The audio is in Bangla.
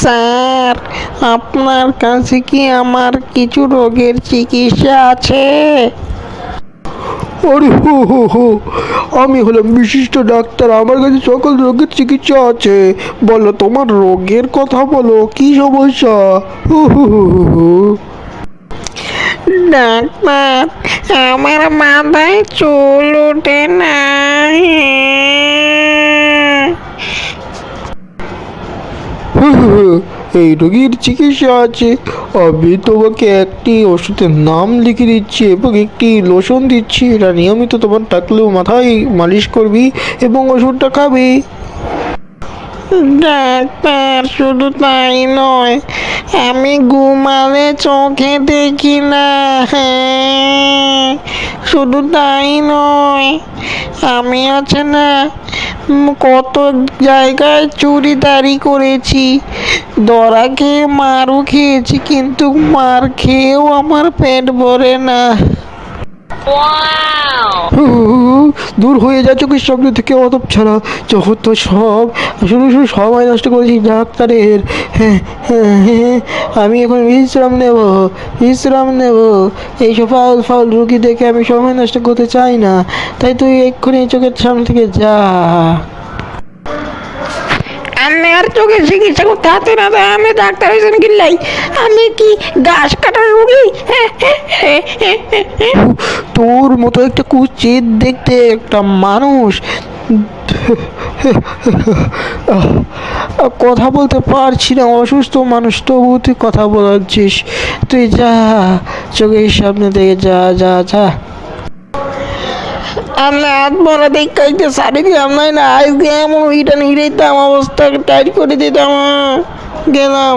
স্যার, আপনার কাছে কি আমার কিছু রোগের চিকিৎসা আছে? আরে হো হো হো, আমি হলাম বিশিষ্ট ডাক্তার, আমার কাছে সকল রোগের চিকিৎসা আছে। বলো, তোমার রোগের কথা বলো, কি সমস্যা? হু হু হু হু হু। ডাক্তার, আমার মাথায় চুল ওঠে না। হু হু হু, এই রোগীর চিকিৎসা আছে। আমি তোমাকে একটি ওষুধের নাম লিখে দিচ্ছি এবং একটি লোশন দিচ্ছি। এটা নিয়মিত তোমার টাকলেও মাথায় মালিশ করবি এবং ওষুধটা খাবি। ডাক্তার, শুধু তাই নয়, আমি ঘুমালে চোখে দেখি না। শুধু তাই নয়, আমি আছে না কত জায়গায় চুরিদারি করেছি, ধরা খেয়ে মারও খেয়েছি, কিন্তু মার খেয়েও আমার পেট ভরে না। হু হু হু, দূর হয়ে যা চোখের সামনে থেকে অতপ ছাড়া। যখন তো সব শুধু শুধু সময় নষ্ট করেছি ডাক্তারের। হ্যাঁ হ্যাঁ হ্যাঁ, আমি এখন বিশ্রাম নেব। এইসব ফাউল ফাউল রুগী দেখে আমি সময় নষ্ট করতে চাই না। তাই তুই এক্ষুনি চোখের সামনে থেকে যা। আমি আর চোখে চিকিৎসা করতে হাতে না, তাই আমি ডাক্তার হয়েছেন গিল্লাই। আমি কি ঘাস কাটার রুগী? তোর মতো একটা কুচিত দেখতে একটা মানুষ কথা বলতে পারছি না, অসুস্থ মানুষ, তবু তুই কথা বলাচ্ছিস। তুই যা, চোখের সামনে থেকে যা যা যা। আমি হাত মরা দেখাইতে সারি দিলাম, নাই না আজকে এমন হিটান হিরাইতাম, অবস্থা টাইট করে দিতাম। গেলাম।